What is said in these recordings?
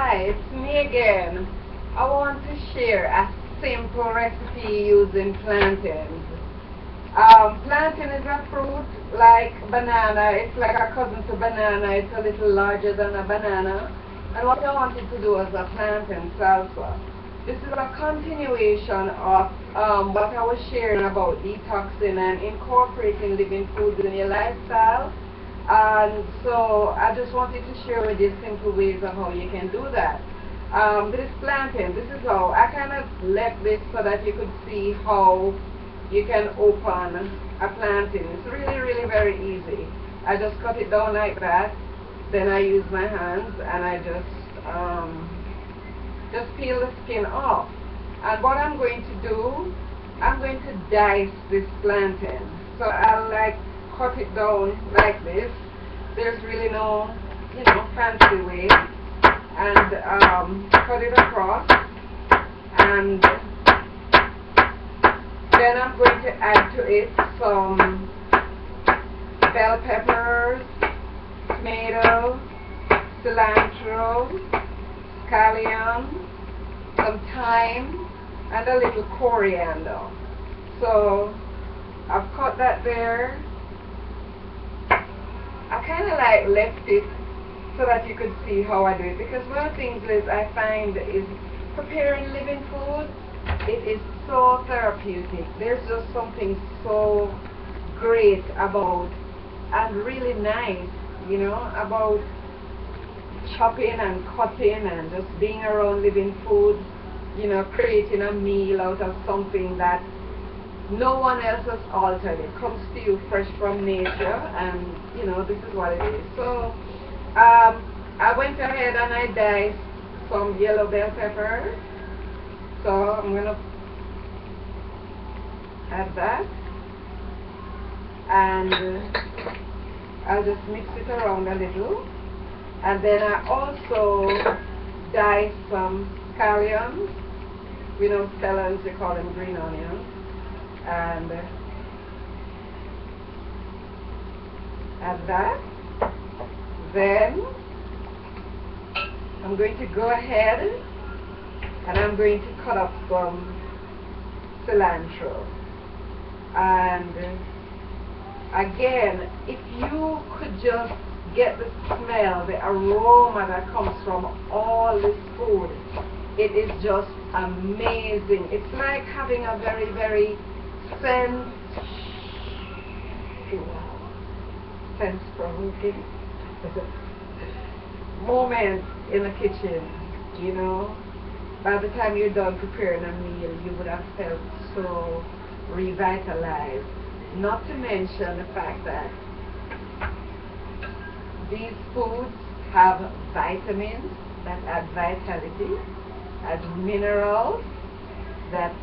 Hi, it's me again. I want to share a simple recipe using plantains. Plantain is a fruit like banana. It's like a cousin to banana. It's a little larger than a banana. And what I wanted to do was a plantain salsa. This is a continuation of what I was sharing about detoxing and incorporating living foods in your lifestyle. And so I just wanted to share with you simple ways of how you can do that. This plantain, this is how I kind of left this so that you could see how you can open a plantain. It's really very easy. I just cut it down like that, then I use my hands and I just peel the skin off. And what I'm going to do, I'm going to dice this plantain. So I'll like cut it down like this. There's really no, fancy way. And cut it across. And then I'm going to add to it some bell peppers, tomato, cilantro, scallion, some thyme, and a little coriander. So I've cut that there. I kind of like left it so that you could see how I do it, because one of the things is I find is preparing living food, it is so therapeutic. There's just something so great about and really nice, about chopping and cutting and just being around living food, creating a meal out of something that no one else has altered. It comes to you fresh from nature, and this is what it is. So I went ahead and I diced some yellow bell pepper. So I'm gonna add that, and I'll just mix it around a little. And then I also diced some scallions. Scallions, they call them green onions. And add that. Then I'm going to go ahead and I'm going to cut up some cilantro. And again, if you could just get the smell, the aroma that comes from all this food, it is just amazing. It's like having a very sense-provoking moment in the kitchen. By the time you're done preparing a meal, you would have felt so revitalized. Not to mention the fact that these foods have vitamins that add vitality, add minerals that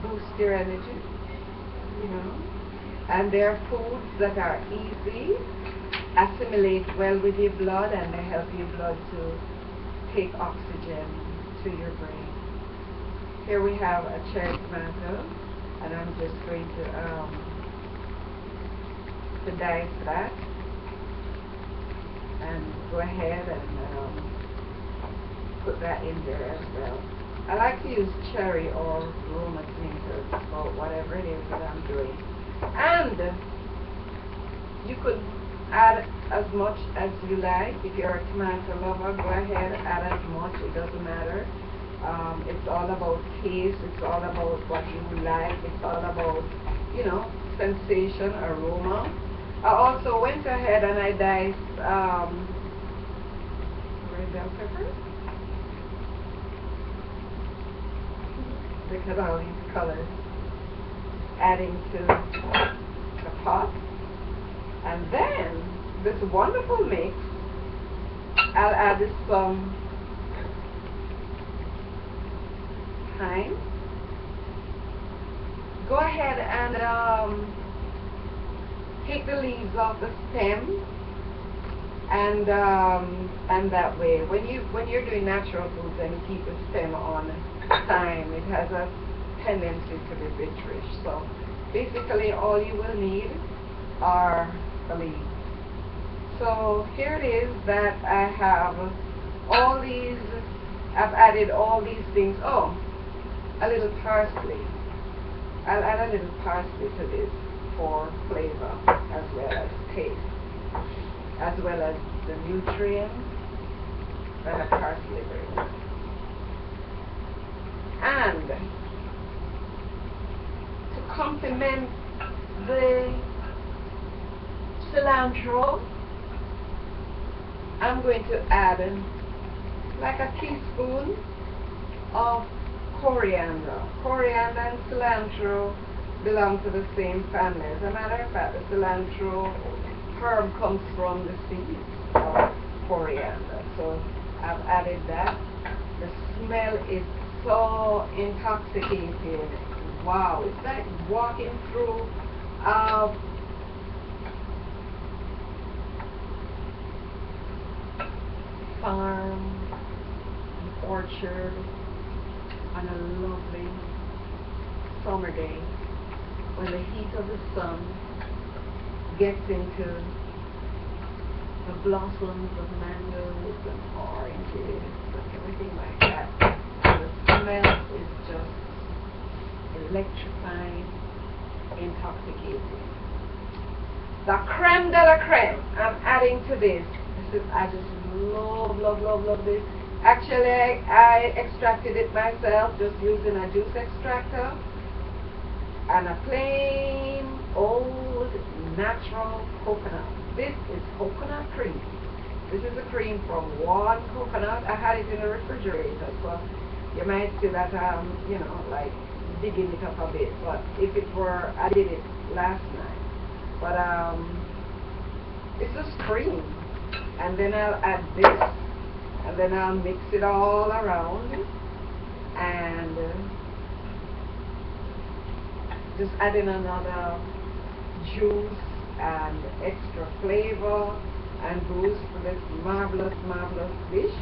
boost your energy, and they're foods that are easy, assimilate well with your blood, and they help your blood to take oxygen to your brain. Here we have a cherry tomato, and I'm just going to dice that and go ahead and put that in there as well. I like to use cherry or Roma tomatoes or whatever it is that I'm doing. And you could add as much as you like. If you're a tomato lover, go ahead, add as much. It doesn't matter. It's all about taste. It's all about what you like. It's all about, sensation, aroma. I also went ahead and I diced red bell pepper. Look at all these colors adding to the pot. And then this wonderful mix, I'll add some thyme. Go ahead and take the leaves off the stem, and that way, when you're doing natural foods and you keep the stem on thyme, it has a tendency to be vitrish. So basically, all you will need are the leaves. So So here it is that I have all these, I've added all these things. Oh, a little parsley. I'll add a little parsley to this for flavor as well as taste, as well as the nutrients that a parsley brings. And to complement the cilantro, I'm going to add like a teaspoon of coriander. Coriander and cilantro belong to the same family. As a matter of fact, the cilantro herb comes from the seeds of coriander. So I've added that. The smell is so intoxicating. Wow, it's like walking through a farm, an orchard on a lovely summer day when the heat of the sun gets into the blossoms of mangoes and oranges and everything like that. And the smell is just electrifying, intoxicating. The creme de la creme I'm adding to this. I just love this. Actually, I extracted it myself just using a juice extractor and a plain old natural coconut. This is coconut cream. This is a cream from one coconut. I had it in the refrigerator, so you might see that you know, like digging it up a bit. But if it were, I did it last night. But it's just cream. And then I'll add this, and then I'll mix it all around, and just add in another juice and extra flavor and boost for this marvelous dish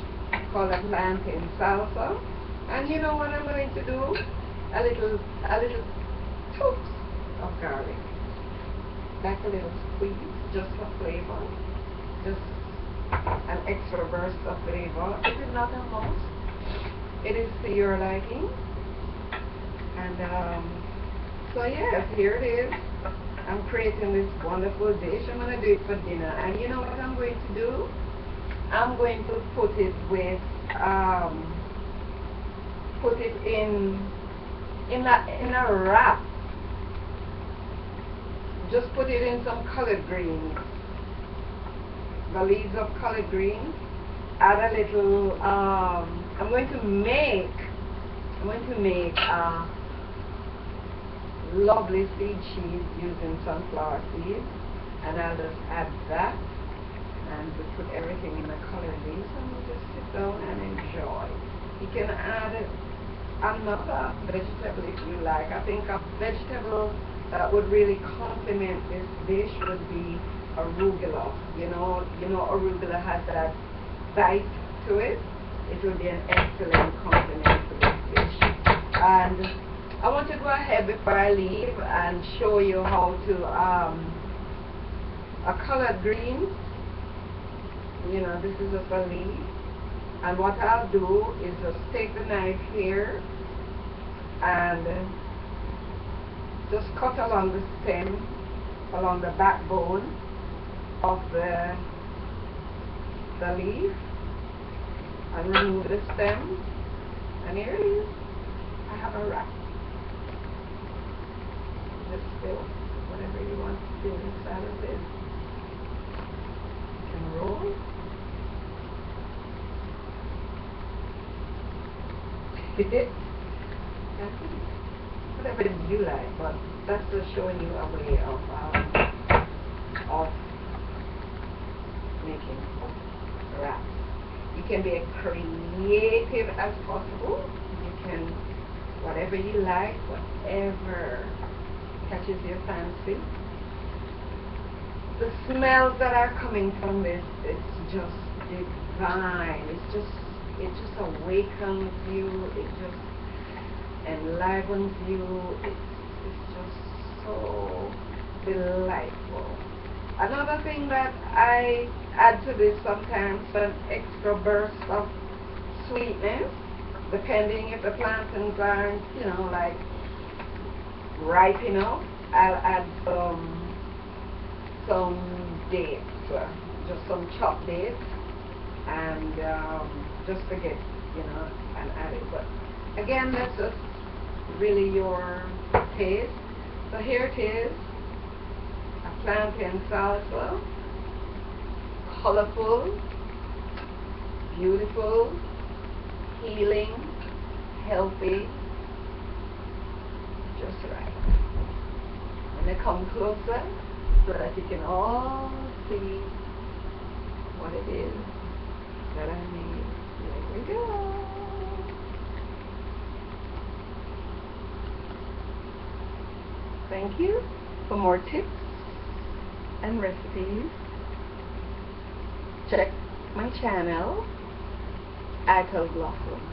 called a plantain salsa. And you know what I'm going to do? A little toast of garlic, like a little squeeze, just for flavor, just an extra burst of flavor. It is not a must. It is to your liking. And so yes, here it is. I'm creating this wonderful dish. I'm going to do it for dinner. And you know what I'm going to do? I'm going to put it with put it in a wrap. Just put it in some collard greens. The leaves of collard greens. Add a little. I'm going to make lovely seed cheese using sunflower seeds, and I'll just add that and just put everything in the collard leaves, and we'll just sit down and enjoy. You can add another vegetable if you like. I think a vegetable that would really complement this dish would be arugula. You know, arugula has that bite to it. It will be an excellent complement to this dish. And I want to go ahead before I leave and show you how to a collard green. You know, this is just a leaf. And what I'll do is just take the knife here and just cut along the stem, along the backbone of the leaf, and remove the stem. And here it is. I have a wrap. Just fill whatever you want to do inside of this. You can roll. Whatever you like, but that's just showing you a way of making wraps. You can be as creative as possible. You can, whatever you like, whatever catches your fancy. The smells that are coming from this, it's just divine. It just awakens you. It just enlivens you. It's just so delightful. Another thing that I add to this sometimes, an extra burst of sweetness, depending if the plantains aren't, like ripe enough. I'll add some dates, just some chopped dates, and just to get, and add it. But again, that's just really your taste. So here it is, a plantain salsa, colorful, beautiful, healing, healthy, just right. And I come closer so that you can all see what it is that I made. Here we go. Thank you. For more tips and recipes, check my channel, Blossom.